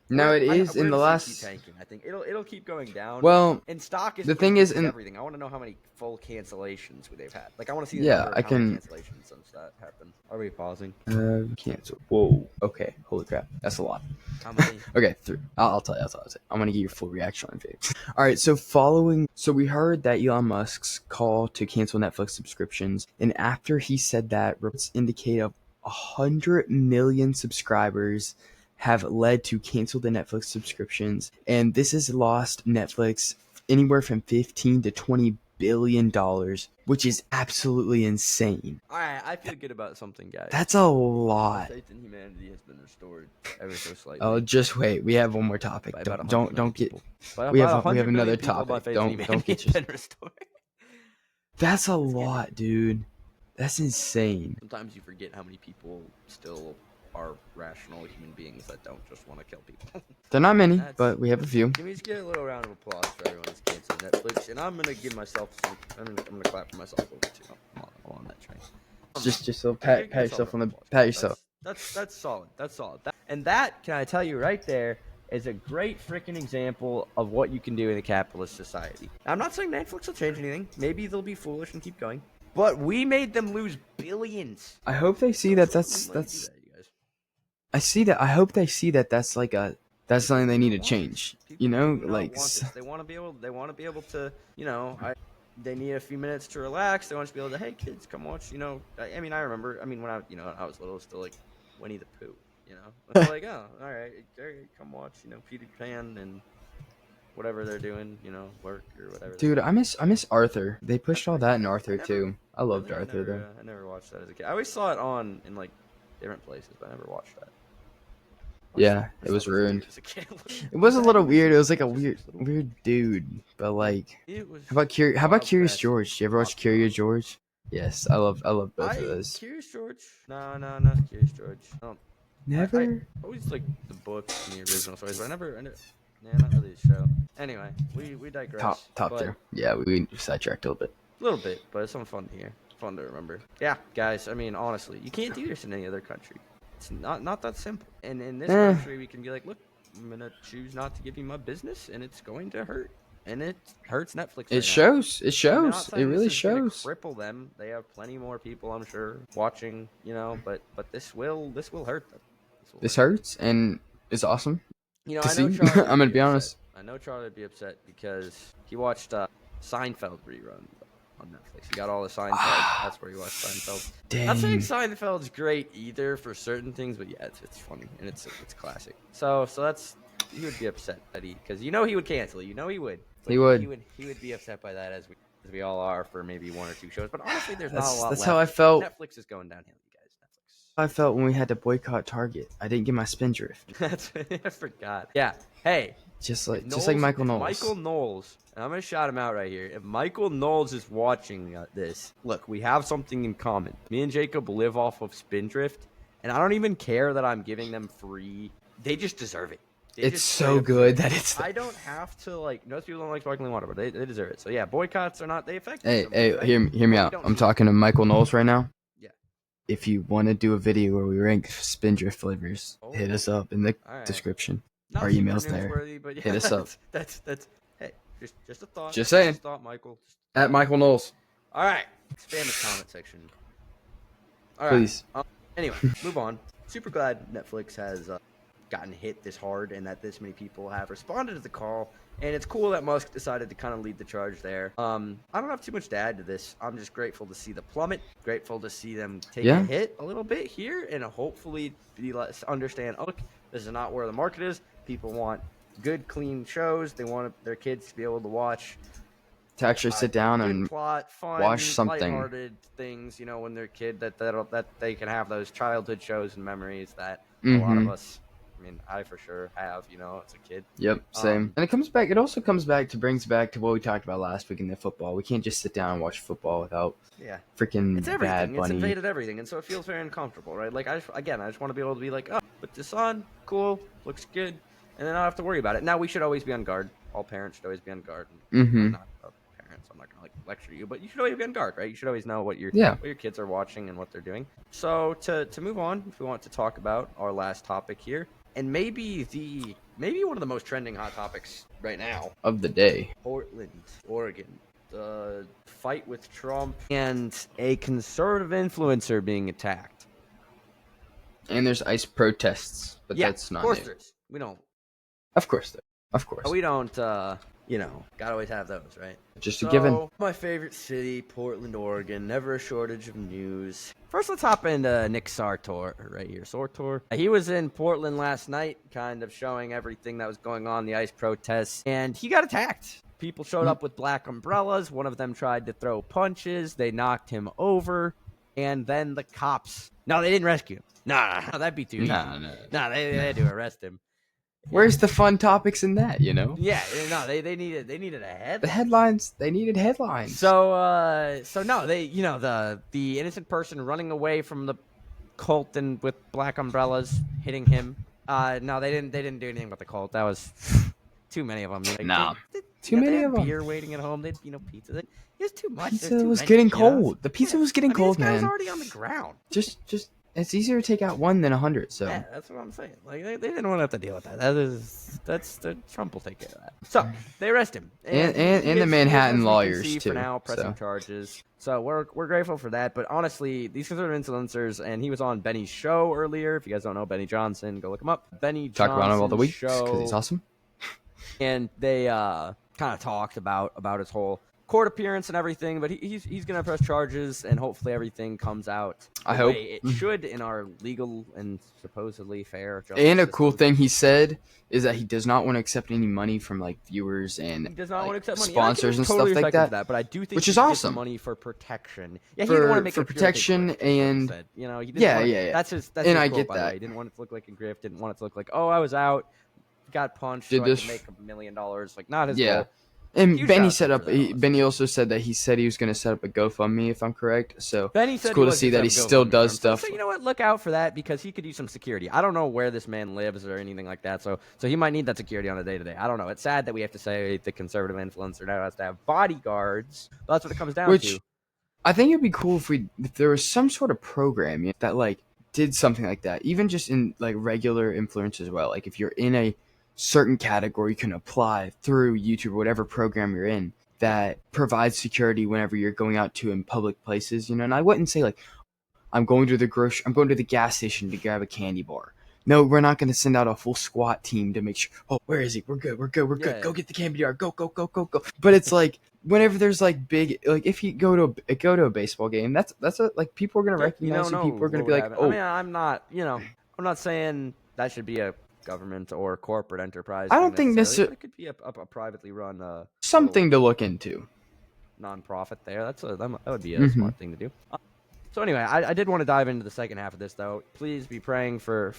[SPEAKER 1] No, it is in the last.
[SPEAKER 2] Keep tanking. I think it'll keep going down.
[SPEAKER 1] Well,
[SPEAKER 2] in stock is
[SPEAKER 1] the thing is in
[SPEAKER 2] everything. I want to know how many full cancellations they've had. Like I want to see.
[SPEAKER 1] Yeah, I can.
[SPEAKER 2] Cancellations since that happened. Are we pausing?
[SPEAKER 1] Cancel. Whoa. Okay. Holy crap. That's a lot.
[SPEAKER 2] How many?
[SPEAKER 1] Okay. 3. I'll tell you. I'm gonna get your full reaction on it. All right. So we heard that Elon Musk's call to cancel Netflix subscriptions, and after he said that, reports indicate 100 million subscribers have led to cancel the Netflix subscriptions, and this has lost Netflix anywhere from 15 to 20 billion dollars, which is absolutely insane.
[SPEAKER 2] All right, I feel good about something, guys.
[SPEAKER 1] That's a lot.
[SPEAKER 2] Faith in humanity has been restored ever so slightly.
[SPEAKER 1] Oh, just wait. We have one more topic. Don't get. We have another topic. Don't get
[SPEAKER 2] been restored.
[SPEAKER 1] That's a lot, dude. That's insane.
[SPEAKER 2] Sometimes you forget how many people still are rational human beings that don't just want to kill people.
[SPEAKER 1] They're not many, but we have a few.
[SPEAKER 2] Can we just get a little round of applause for everyone who's canceling Netflix? And I'm gonna give myself some. I'm gonna clap for myself a little too. I'm on that train.
[SPEAKER 1] Just a pat yourself on the pat yourself.
[SPEAKER 2] That's solid. That's solid. And that, can I tell you right there, is a great freaking example of what you can do in a capitalist society. Now, I'm not saying Netflix will change anything. Maybe they'll be foolish and keep going. But we made them lose billions.
[SPEAKER 1] I hope they see that that's. I see that. I hope they see that that's like that's something they need to change. You know, like
[SPEAKER 2] they want to be able to. You know, they need a few minutes to relax. They want to be able to. Hey, kids, come watch. You know, I mean, I remember. I mean, when I was little, still like Winnie the Pooh. You know, it's like, oh, all right, come watch. You know, Peter Pan and whatever they're doing. You know, work or whatever.
[SPEAKER 1] Dude, I miss Arthur. They pushed all that in Arthur too. I loved Arthur though.
[SPEAKER 2] I never watched that as a kid. I always saw it on in like different places, but I never watched that.
[SPEAKER 1] Yeah, it was ruined. It was a little weird. It was like a weird dude. But like, how about Curious George? You ever watch Curious George? Yes, I love both of those.
[SPEAKER 2] Curious George? No, not Curious George.
[SPEAKER 1] Never.
[SPEAKER 2] I always like the books and the original stories, but I never. Yeah, not really the show. Anyway, we digress.
[SPEAKER 1] Top there. Yeah, we sidetracked a little bit.
[SPEAKER 2] A little bit, but it's something fun to hear. Fun to remember. Yeah, guys. I mean, honestly, you can't do this in any other country. It's not that simple. And in this country, we can be like, look, I'm gonna choose not to give you my business, and it's going to hurt, and it hurts Netflix.
[SPEAKER 1] It shows. It shows. It really shows.
[SPEAKER 2] Cripple them. They have plenty more people, I'm sure, watching. You know, but this will hurt them.
[SPEAKER 1] This hurts, and it's awesome.
[SPEAKER 2] You know,
[SPEAKER 1] to
[SPEAKER 2] I know
[SPEAKER 1] see.
[SPEAKER 2] Charlie
[SPEAKER 1] I'm gonna be honest.
[SPEAKER 2] I know Charlie would be upset because he watched Seinfeld rerun on Netflix. He got all the Seinfeld. That's where he watched Seinfeld.
[SPEAKER 1] Dang.
[SPEAKER 2] Not saying Seinfeld's great either for certain things, but yeah, it's funny and it's classic. So that's he would be upset that because he would cancel it. You know he would.
[SPEAKER 1] He would.
[SPEAKER 2] He would be upset by that as we all are for maybe one or two shows. But honestly, there's not a lot.
[SPEAKER 1] That's
[SPEAKER 2] left.
[SPEAKER 1] how I felt.
[SPEAKER 2] Netflix is going downhill, you guys. Netflix.
[SPEAKER 1] I felt when we had to boycott Target. I didn't get my Spindrift.
[SPEAKER 2] I forgot. Yeah. Hey.
[SPEAKER 1] Just like Michael Knowles.
[SPEAKER 2] Michael Knowles, and I'm gonna shout him out right here. If Michael Knowles is watching this, look, we have something in common. Me and Jacob live off of Spindrift, and I don't even care that I'm giving them free. They just deserve it.
[SPEAKER 1] It's so good that it's.
[SPEAKER 2] I don't have to like. Most people don't like sparkling water, but they deserve it. So yeah, boycotts are not. They affect.
[SPEAKER 1] Hey, right? hear me out. I'm talking to Michael Knowles right now.
[SPEAKER 2] Yeah.
[SPEAKER 1] If you want to do a video where we rank Spindrift flavors, hit us up in the description.
[SPEAKER 2] Not
[SPEAKER 1] our
[SPEAKER 2] super
[SPEAKER 1] email's there.
[SPEAKER 2] newsworthy, but yeah,
[SPEAKER 1] Hit us up.
[SPEAKER 2] that's hey, just a thought.
[SPEAKER 1] Just saying.
[SPEAKER 2] Just a thought, Michael.
[SPEAKER 1] At Michael Knowles.
[SPEAKER 2] All right, expand the comment section. All right.
[SPEAKER 1] Please.
[SPEAKER 2] Anyway, move on. Super glad Netflix has gotten hit this hard and that this many people have responded to the call. And it's cool that Musk decided to kind of lead the charge there. I don't have too much to add to this. I'm just grateful to see the plummet. Grateful to see them take a hit a little bit here and hopefully understand, look, this is not where the market is. People want good, clean shows. They want their kids to be able to watch.
[SPEAKER 1] To actually sit down and
[SPEAKER 2] plot, fun,
[SPEAKER 1] watch something.
[SPEAKER 2] lighthearted things, when they're a kid, that they can have those childhood shows and memories that a
[SPEAKER 1] Mm-hmm.
[SPEAKER 2] lot of us, I mean, I for sure have, as a kid.
[SPEAKER 1] Yep, same. And it also brings back to what we talked about last week in the football. We can't just sit down and watch football without freaking
[SPEAKER 2] it's everything.
[SPEAKER 1] Bad Bunny.
[SPEAKER 2] It's invaded everything, and so it feels very uncomfortable, right? Like, I just want to be able to be like, oh, put this on, cool, looks good, and then I don't have to worry about it. Now, we should always be on guard. All parents should always be on guard.
[SPEAKER 1] Mm-hmm.
[SPEAKER 2] Not parents, I'm not going to lecture you, but you should always be on guard, right? You should always know what your kids are watching and what they're doing. So to move on, if we want to talk about our last topic here, and maybe one of the most trending hot topics right now
[SPEAKER 1] of the day,
[SPEAKER 2] Portland, Oregon, the fight with Trump and a conservative influencer being attacked.
[SPEAKER 1] And there's ICE protests, but that's not.
[SPEAKER 2] Of course,
[SPEAKER 1] new.
[SPEAKER 2] We don't.
[SPEAKER 1] Of course,
[SPEAKER 2] We don't. Gotta always have those, right?
[SPEAKER 1] Just a given.
[SPEAKER 2] My favorite city, Portland, Oregon. Never a shortage of news. First, let's hop into Nick Sartor right here. Sartor. He was in Portland last night, kind of showing everything that was going on, the ICE protests, and he got attacked. People showed up with black umbrellas. One of them tried to throw punches. They knocked him over, and then the cops. No, they didn't rescue him. Nah, that'd be too easy. Nah, they had to arrest him.
[SPEAKER 1] Where's the fun topics in that,
[SPEAKER 2] Yeah, no, they needed a head.
[SPEAKER 1] The headlines, they needed headlines.
[SPEAKER 2] So no, they, the innocent person running away from the cult and with black umbrellas hitting him. No, they didn't do anything with the cult. That was too many of them.
[SPEAKER 1] Too many of them.
[SPEAKER 2] Beer waiting at home. They pizza. It was too much.
[SPEAKER 1] Pizza was getting cold. The pizza was getting cold, man.
[SPEAKER 2] This guy was already on the ground.
[SPEAKER 1] Just. It's easier to take out 1 than 100. So
[SPEAKER 2] yeah, that's what I'm saying. Like they didn't want to have to deal with that. That's Trump will take care of that. So they arrest him,
[SPEAKER 1] and the Manhattan lawyers too.
[SPEAKER 2] For now, pressing charges. So we're grateful for that. But honestly, these conservative influencers, and he was on Benny's show earlier. If you guys don't know Benny Johnson, go look him up. Benny
[SPEAKER 1] talk
[SPEAKER 2] Johnson's
[SPEAKER 1] about him all the week
[SPEAKER 2] because
[SPEAKER 1] he's awesome.
[SPEAKER 2] And they kind of talked about his whole court appearance and everything, but he's gonna press charges and hopefully everything comes out
[SPEAKER 1] I hope
[SPEAKER 2] it should in our legal and supposedly fair justice
[SPEAKER 1] and a
[SPEAKER 2] system.
[SPEAKER 1] cool thing he said is that he does not want to accept any money from like viewers and
[SPEAKER 2] he does not want to accept money.
[SPEAKER 1] sponsors and
[SPEAKER 2] totally
[SPEAKER 1] stuff like that.
[SPEAKER 2] But I do think
[SPEAKER 1] which is awesome.
[SPEAKER 2] Money for protection. Yeah, he didn't want to make
[SPEAKER 1] for protection and
[SPEAKER 2] he didn't
[SPEAKER 1] That's
[SPEAKER 2] his
[SPEAKER 1] and I
[SPEAKER 2] quote,
[SPEAKER 1] get
[SPEAKER 2] by the
[SPEAKER 1] that.
[SPEAKER 2] way. He didn't want it to look like a grift. Didn't want it to look like, oh, I was out, got punched, so I could make $1 million. Like not his goal.
[SPEAKER 1] And Benny Benny also said that he was going to set up a GoFundMe, if I'm correct. So
[SPEAKER 2] Benny said
[SPEAKER 1] it's cool to see that he still does stuff.
[SPEAKER 2] So you know what? Look out for that because he could use some security. I don't know where this man lives or anything like that. So he might need that security on a day-to-day. I don't know. It's sad that we have to say the conservative influencer now has to have bodyguards. But that's what it comes down to.
[SPEAKER 1] I think it'd be cool if there was some sort of program that like did something like that, even just in like regular influence as well. Like if you're in a certain category, you can apply through YouTube or whatever program you're in that provides security whenever you're going out to in public places, And I wouldn't say like I'm going to the gas station to grab a candy bar. No, we're not going to send out a full SWAT team to make sure. Oh, where is he? We're good. Go get the candy bar. Go. But it's like whenever there's like big, like if you go to a baseball game, that's like people are going to recognize you. People are going to be like, oh.
[SPEAKER 2] I mean, I'm not saying that should be a government or corporate enterprise.
[SPEAKER 1] I don't think necessarily.
[SPEAKER 2] It could be a privately run
[SPEAKER 1] something to look into.
[SPEAKER 2] Nonprofit there. That would be a smart thing to do. So anyway, I did want to dive into the second half of this though. Please be praying for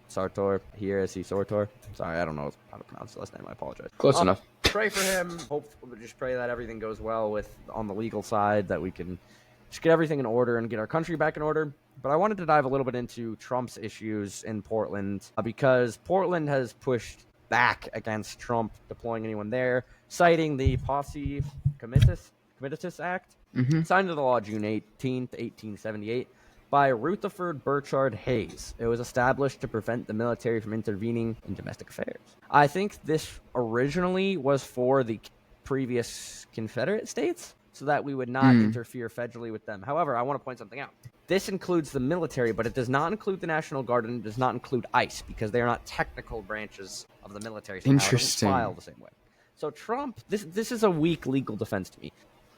[SPEAKER 2] Sartor here. Is he Sartor? Sorry, I don't know how to pronounce the last name. I apologize.
[SPEAKER 1] Close enough.
[SPEAKER 2] Pray for him. Just pray that everything goes well on the legal side, that we can just get everything in order and get our country back in order. But I wanted to dive a little bit into Trump's issues in Portland because Portland has pushed back against Trump deploying anyone there, citing the Posse Comitatus Act, signed into the law June 18th, 1878. by Rutherford Burchard Hayes. It was established to prevent the military from intervening in domestic affairs. I think this originally was for the previous Confederate states, so that we would not interfere federally with them. However, I want to point something out. This includes the military, but it does not include the National Guard, and it does not include ICE, because they are not technical branches of the military. So
[SPEAKER 1] Interesting.
[SPEAKER 2] it doesn't file the same way. So Trump, this is a weak legal defense to me.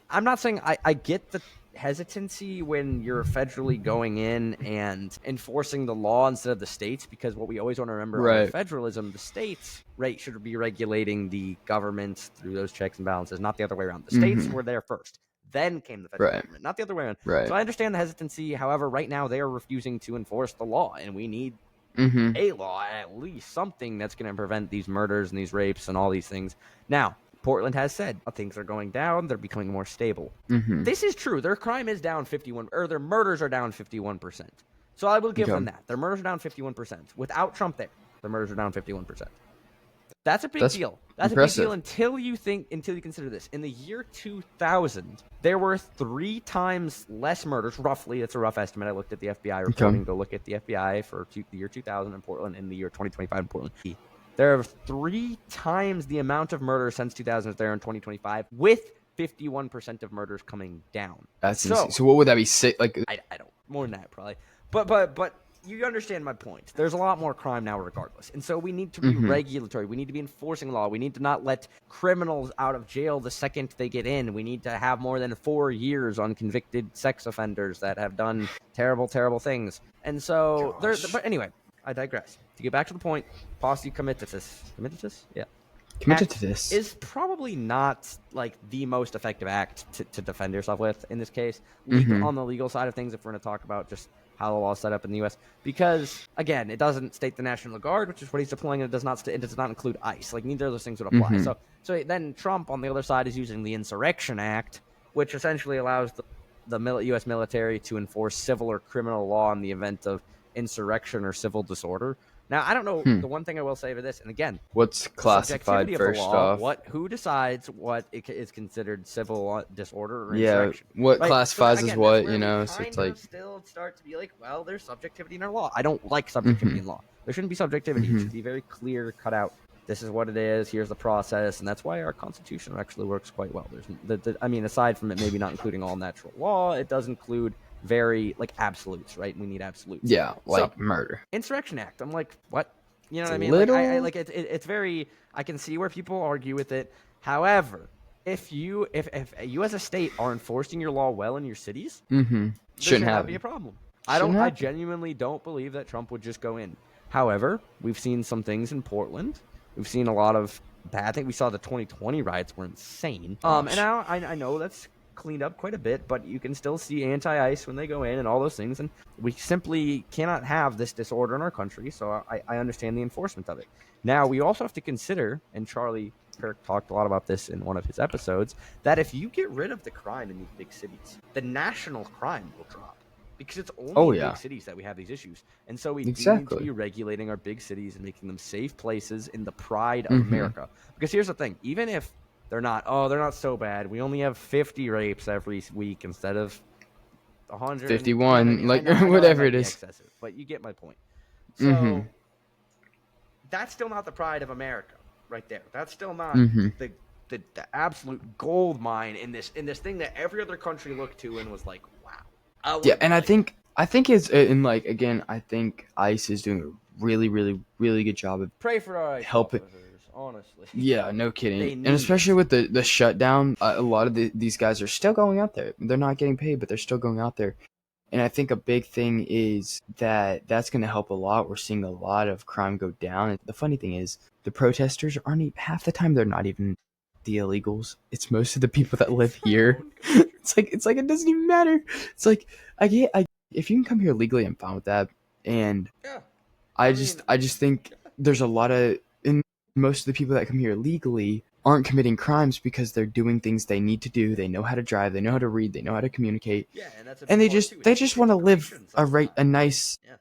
[SPEAKER 2] I'm not saying I get the hesitancy when you're federally going in and enforcing the law instead of the states, because what we always want to remember under federalism, the states should be regulating the government through those checks and balances, not the other way around. The states were there first. Then came the federal government, not the other way around. So I understand the hesitancy. However, right now they are refusing to enforce the law, and we need a law, at least something that's going to prevent these murders and these rapes and all these things. Now, Portland has said things are going down; they're becoming more stable. This is true. Their crime is down 51%, or their murders are down 51%. So I will give them that. Their murders are down 51%. Without Trump there, their murders are down 51%. That's a big deal. That's impressive. A big deal until you consider this. In the year 2000, there were 3 times less murders, roughly. That's a rough estimate. I looked at the FBI reporting. Go look at the FBI for the year 2000 in Portland and the year 2025 in Portland. There are 3 times the amount of murders since 2000 as there in 2025, with 51% of murders coming down.
[SPEAKER 1] That's insane. So what would that be?
[SPEAKER 2] I don't. More than that, probably. But you understand my point. There's a lot more crime now regardless. And so we need to be regulatory. We need to be enforcing law. We need to not let criminals out of jail the second they get in. We need to have more than 4 years on convicted sex offenders that have done terrible, terrible things. And so, but anyway, I digress. To get back to the point, posse comitatus. Comitatus? Yeah.
[SPEAKER 1] Comitatus
[SPEAKER 2] is probably not like the most effective act to defend yourself with in this case. On the legal side of things, if we're going to talk about just how the law is set up in the U.S., because again, it doesn't state the National Guard, which is what he's deploying, and it does not include ICE. Like neither of those things would apply. So then Trump on the other side is using the Insurrection Act, which essentially allows the U.S. military to enforce civil or criminal law in the event of insurrection or civil disorder. Now, I don't know. The one thing I will say for this, and again,
[SPEAKER 1] what's classified first off?
[SPEAKER 2] Who decides what is considered civil disorder or insurrection?
[SPEAKER 1] What classifies as what, so it's like
[SPEAKER 2] still start to be like, well, there's subjectivity in our law. I don't like subjectivity in law. There shouldn't be subjectivity. It should be very clear, cut out. This is what it is. Here's the process, and that's why our Constitution actually works quite well. There's, aside from it maybe not including all natural law, it does include very absolutes, right? We need absolutes.
[SPEAKER 1] Yeah, murder.
[SPEAKER 2] Insurrection Act. I'm like, what? You know what I mean? It's very. I can see where people argue with it. However, if you as a state are enforcing your law well in your cities, shouldn't have be a problem. I genuinely don't believe that Trump would just go in. However, we've seen some things in Portland. We've seen a lot of bad. I think we saw the 2020 riots were insane. And now I know that's cleaned up quite a bit, but you can still see anti-ICE when they go in and all those things, and we simply cannot have this disorder in our country, so I understand the enforcement of it. Now, we also have to consider, and Charlie Kirk talked a lot about this in one of his episodes, that if you get rid of the crime in these big cities, the national crime will drop, because it's only in big cities that we have these issues, and so we do need to be regulating our big cities and making them safe places in the pride of America. Because here's the thing, even if they're not so bad. We only have 50 rapes every week instead of
[SPEAKER 1] 151, whatever it is.
[SPEAKER 2] Excessive, but you get my point. So that's still not the pride of America right there. That's still not the absolute gold mine in this thing that every other country looked to and was like, wow.
[SPEAKER 1] And I think it's again, I think ICE is doing a really, really, really good job of
[SPEAKER 2] pray for our
[SPEAKER 1] helping.
[SPEAKER 2] Honestly.
[SPEAKER 1] Yeah, no kidding. And especially with the shutdown, a lot of these guys are still going out there. They're not getting paid, but they're still going out there. And I think a big thing is that's going to help a lot. We're seeing a lot of crime go down. And the funny thing is, the protesters aren't half the time. They're not even the illegals. It's most of the people that live here. It's like it doesn't even matter. It's like if you can come here legally, I'm fine with that. And I just think there's a lot of most of the people that come here legally aren't committing crimes because they're doing things they need to do. They know how to drive. They know how to read. They know how to communicate.
[SPEAKER 2] Yeah, and that's
[SPEAKER 1] they just want to live a nice. Yeah.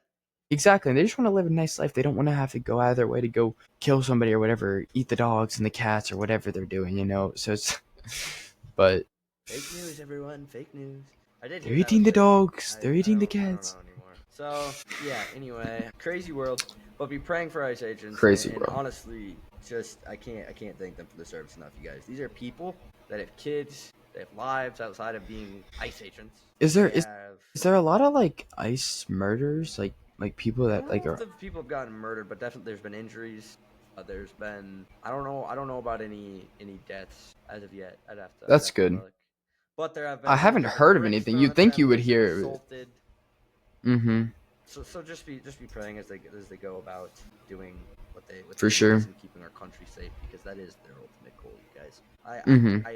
[SPEAKER 1] Exactly. And they just want to live a nice life. They don't want to have to go out of their way to go kill somebody or whatever, eat the dogs and the cats or whatever they're doing. So it's, but
[SPEAKER 2] fake news, everyone. Fake news. I did
[SPEAKER 1] They're
[SPEAKER 2] hear that
[SPEAKER 1] eating
[SPEAKER 2] was
[SPEAKER 1] the
[SPEAKER 2] big.
[SPEAKER 1] dogs. They're eating the
[SPEAKER 2] I don't
[SPEAKER 1] cats.
[SPEAKER 2] know anymore. So yeah. Anyway, crazy world. But be praying for ICE agents,
[SPEAKER 1] Crazy
[SPEAKER 2] and
[SPEAKER 1] world.
[SPEAKER 2] honestly, just I can't thank them for the service enough, you guys. These are people that have kids, they have lives outside of being ICE agents.
[SPEAKER 1] Is there
[SPEAKER 2] They
[SPEAKER 1] is
[SPEAKER 2] have.
[SPEAKER 1] is there a lot of like ICE murders, like people
[SPEAKER 2] I
[SPEAKER 1] that
[SPEAKER 2] don't
[SPEAKER 1] like
[SPEAKER 2] know if
[SPEAKER 1] are?
[SPEAKER 2] the people have gotten murdered, but definitely there's been injuries. There's been I don't know about any deaths as of yet. I'd
[SPEAKER 1] That's
[SPEAKER 2] have to
[SPEAKER 1] good.
[SPEAKER 2] look. But there have
[SPEAKER 1] I
[SPEAKER 2] been
[SPEAKER 1] haven't
[SPEAKER 2] there've been
[SPEAKER 1] heard of
[SPEAKER 2] bricks
[SPEAKER 1] anything.
[SPEAKER 2] thrown
[SPEAKER 1] You'd
[SPEAKER 2] at
[SPEAKER 1] think
[SPEAKER 2] them,
[SPEAKER 1] you would
[SPEAKER 2] they've been
[SPEAKER 1] hear.
[SPEAKER 2] assaulted.
[SPEAKER 1] Mm-hmm.
[SPEAKER 2] So just be praying as they go about doing what
[SPEAKER 1] For
[SPEAKER 2] they do best
[SPEAKER 1] sure.
[SPEAKER 2] in keeping our country safe, because that is their ultimate goal, you guys.
[SPEAKER 1] Mm-hmm.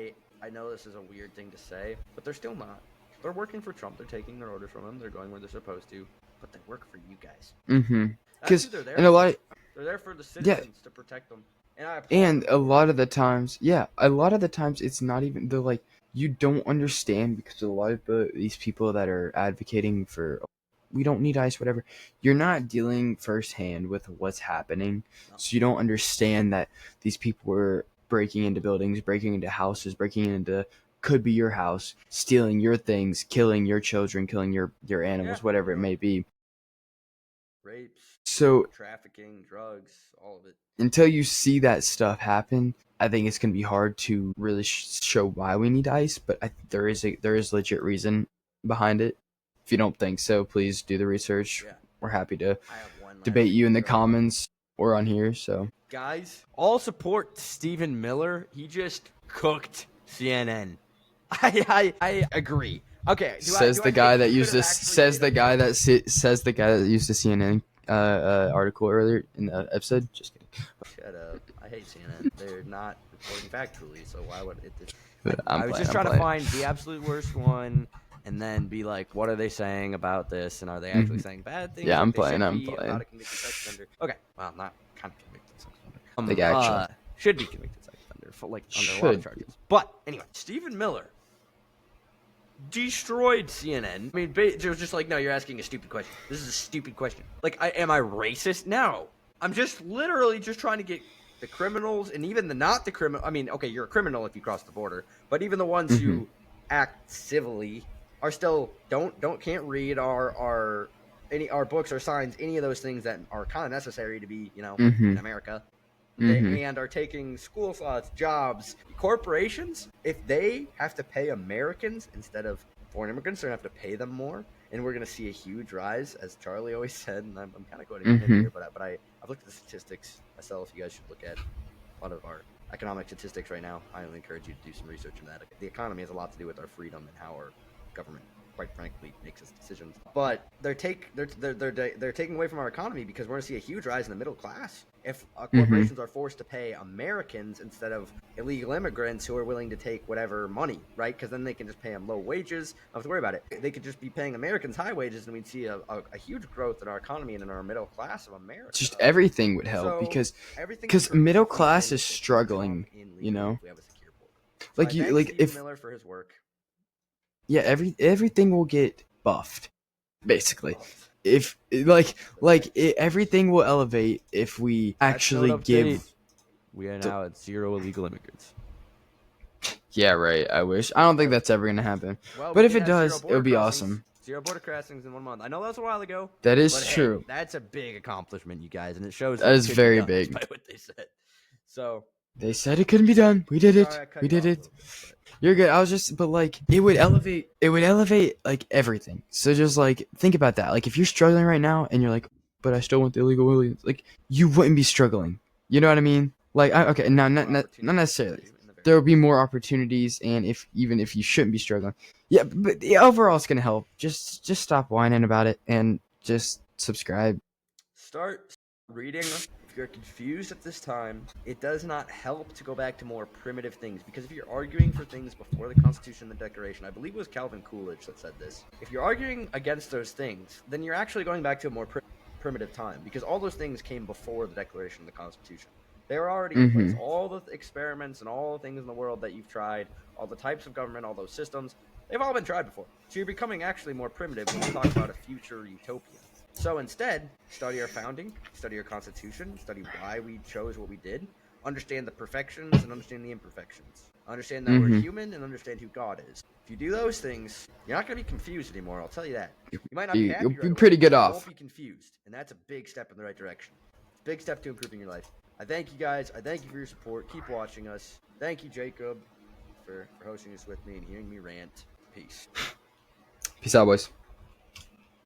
[SPEAKER 2] I know this is a weird thing to say, but they're still not. They're working for Trump. They're taking their orders from him. They're going where they're supposed to, but they work for you guys.
[SPEAKER 1] Mm-hmm.
[SPEAKER 2] That's who
[SPEAKER 1] Because
[SPEAKER 2] they're there
[SPEAKER 1] and a
[SPEAKER 2] for.
[SPEAKER 1] lot of,
[SPEAKER 2] They're there for the
[SPEAKER 1] yeah,
[SPEAKER 2] citizens to protect them, and I applaud
[SPEAKER 1] and
[SPEAKER 2] them
[SPEAKER 1] a
[SPEAKER 2] for it.
[SPEAKER 1] lot of the times, yeah, a lot of the times it's not even the like you don't understand because a lot of these people that are advocating for we don't need ICE, whatever. You're not dealing firsthand with what's happening,
[SPEAKER 2] No.
[SPEAKER 1] so you don't understand that these people were breaking into buildings, breaking into houses, breaking into could be your house, stealing your things, killing your children, killing your
[SPEAKER 2] Yeah,
[SPEAKER 1] animals, whatever it
[SPEAKER 2] you know,
[SPEAKER 1] may be.
[SPEAKER 2] rapes,
[SPEAKER 1] So
[SPEAKER 2] trafficking, drugs, all of it.
[SPEAKER 1] until you see that stuff happen, I think it's gonna be hard to really show why we need ICE. But there is legit reason behind it. If you don't think so, please do the research.
[SPEAKER 2] Yeah,
[SPEAKER 1] We're happy to
[SPEAKER 2] I have one last
[SPEAKER 1] debate
[SPEAKER 2] thing
[SPEAKER 1] you
[SPEAKER 2] to
[SPEAKER 1] in the
[SPEAKER 2] throw out.
[SPEAKER 1] comments or on here. So
[SPEAKER 2] Guys, all support Stephen Miller. He just cooked CNN. I agree. Okay,
[SPEAKER 1] says
[SPEAKER 2] do I
[SPEAKER 1] the guy
[SPEAKER 2] think
[SPEAKER 1] that
[SPEAKER 2] he could
[SPEAKER 1] used
[SPEAKER 2] have
[SPEAKER 1] this
[SPEAKER 2] actually made a better decision?
[SPEAKER 1] says the guy that used the CNN article earlier in the episode. Just kidding.
[SPEAKER 2] Shut up. I hate CNN. They're not reporting factually, so why would it?
[SPEAKER 1] I'm
[SPEAKER 2] I was
[SPEAKER 1] playing.
[SPEAKER 2] just
[SPEAKER 1] I'm
[SPEAKER 2] trying to
[SPEAKER 1] playing.
[SPEAKER 2] find the absolute worst one and then be like, what are they saying about this? And are they actually
[SPEAKER 1] Hmm.
[SPEAKER 2] saying bad things
[SPEAKER 1] Yeah,
[SPEAKER 2] like
[SPEAKER 1] I'm
[SPEAKER 2] they
[SPEAKER 1] playing.
[SPEAKER 2] should
[SPEAKER 1] I'm
[SPEAKER 2] be about
[SPEAKER 1] playing.
[SPEAKER 2] a convicted sex offender? Okay. Well, not kind of convicted sex offender.
[SPEAKER 1] Like actual
[SPEAKER 2] Should be convicted sex offender for like under a lot of
[SPEAKER 1] should be.
[SPEAKER 2] charges. But anyway, Stephen Miller destroyed CNN. I mean, it was just like, no, you're asking a stupid question. This is a stupid question. Like, am I racist? No. I'm just literally just trying to get the criminals and even the not the criminal. I mean, okay, you're a criminal if you cross the border, but even the ones
[SPEAKER 1] Hmm.
[SPEAKER 2] who act civilly are still can't read our books or signs, any of those things that are kind of necessary to be,
[SPEAKER 1] Hmm.
[SPEAKER 2] in America.
[SPEAKER 1] Hmm.
[SPEAKER 2] And are taking school slots, jobs, corporations. If they have to pay Americans instead of foreign immigrants, they're going to have to pay them more. And we're going to see a huge rise, as Charlie always said. And I'm kind of quoting him
[SPEAKER 1] Hmm.
[SPEAKER 2] here, but I've looked at the statistics myself. You guys should look at a lot of our economic statistics right now. I only encourage you to do some research on that. The economy has a lot to do with our freedom and how our government, quite frankly, makes its decisions. But they're taking away from our economy because we're going to see a huge rise in the middle class if
[SPEAKER 1] Hmm.
[SPEAKER 2] corporations are forced to pay Americans instead of illegal immigrants who are willing to take whatever money, right? Because then they can just pay them low wages. Don't have to worry about it. They could just be paying Americans high wages, and we'd see a huge growth in our economy and in our middle class of America.
[SPEAKER 1] Just everything would help
[SPEAKER 2] So
[SPEAKER 1] because
[SPEAKER 2] everything improves
[SPEAKER 1] middle
[SPEAKER 2] if we
[SPEAKER 1] class
[SPEAKER 2] can
[SPEAKER 1] is
[SPEAKER 2] keep Trump
[SPEAKER 1] struggling,
[SPEAKER 2] in
[SPEAKER 1] you
[SPEAKER 2] legally
[SPEAKER 1] know,
[SPEAKER 2] if we have a secure border. So I
[SPEAKER 1] like you
[SPEAKER 2] thank
[SPEAKER 1] like
[SPEAKER 2] Stephen
[SPEAKER 1] if
[SPEAKER 2] Miller for his work.
[SPEAKER 1] yeah everything will get buffed basically
[SPEAKER 2] Buffed.
[SPEAKER 1] if
[SPEAKER 2] The next.
[SPEAKER 1] everything will elevate if we
[SPEAKER 2] Patch note
[SPEAKER 1] actually
[SPEAKER 2] update.
[SPEAKER 1] give
[SPEAKER 2] We are
[SPEAKER 1] the
[SPEAKER 2] now at 0 illegal immigrants.
[SPEAKER 1] yeah right I wish I don't think that's ever gonna happen
[SPEAKER 2] Well, we
[SPEAKER 1] but if
[SPEAKER 2] did
[SPEAKER 1] it
[SPEAKER 2] have zero
[SPEAKER 1] does it
[SPEAKER 2] border
[SPEAKER 1] would be
[SPEAKER 2] crossings.
[SPEAKER 1] awesome.
[SPEAKER 2] Zero border crossings in 1 month. I know that was a while ago,
[SPEAKER 1] That is
[SPEAKER 2] but hey,
[SPEAKER 1] true.
[SPEAKER 2] that's a big accomplishment, you guys, and it shows
[SPEAKER 1] That
[SPEAKER 2] that it
[SPEAKER 1] is
[SPEAKER 2] could be
[SPEAKER 1] very
[SPEAKER 2] done,
[SPEAKER 1] big.
[SPEAKER 2] despite what they said. So,
[SPEAKER 1] They said it couldn't be done. We did
[SPEAKER 2] sorry
[SPEAKER 1] it.
[SPEAKER 2] I cut
[SPEAKER 1] We
[SPEAKER 2] you
[SPEAKER 1] did
[SPEAKER 2] off a
[SPEAKER 1] it.
[SPEAKER 2] little bit, but
[SPEAKER 1] You're good. I was just, but like, it would elevate like everything. So just like, think about that. Like, if you're struggling right now and you're like, but I still want the illegal aliens, like, you wouldn't be struggling. You know what I mean? Like, okay, no,
[SPEAKER 2] more
[SPEAKER 1] not
[SPEAKER 2] opportunities for
[SPEAKER 1] necessarily.
[SPEAKER 2] you in the very
[SPEAKER 1] There will
[SPEAKER 2] near
[SPEAKER 1] be
[SPEAKER 2] future.
[SPEAKER 1] more opportunities, and even if you shouldn't be struggling, yeah, but yeah, overall, it's gonna help. Just stop whining about it and just subscribe.
[SPEAKER 2] Start reading. If you're confused at this time, it does not help to go back to more primitive things, because if you're arguing for things before the Constitution and the Declaration, I believe it was Calvin Coolidge that said this. If you're arguing against those things, then you're actually going back to a more primitive time, because all those things came before the Declaration and the Constitution. They were already in place.
[SPEAKER 1] Mm-hmm.
[SPEAKER 2] All the experiments and all the things in the world that you've tried, all the types of government, all those systems, they've all been tried before. So you're becoming actually more primitive when you talk about a future utopia. So instead, study our founding, study our Constitution, study why we chose what we did, understand the perfections and understand the imperfections. Understand that we're
[SPEAKER 1] Mm-hmm.
[SPEAKER 2] human and understand who God is. If you do those things, you're not going to be confused anymore. I'll tell you that. You might not be
[SPEAKER 1] You'll
[SPEAKER 2] happy
[SPEAKER 1] be
[SPEAKER 2] right away,
[SPEAKER 1] pretty
[SPEAKER 2] but
[SPEAKER 1] good
[SPEAKER 2] you
[SPEAKER 1] off.
[SPEAKER 2] won't be confused, and that's a big step in the right direction. It's a big step to improving your life. I thank you guys. I thank you for your support. Keep watching us. Thank you, Jacob, for hosting this with me and hearing me rant. Peace.
[SPEAKER 1] Peace out, boys.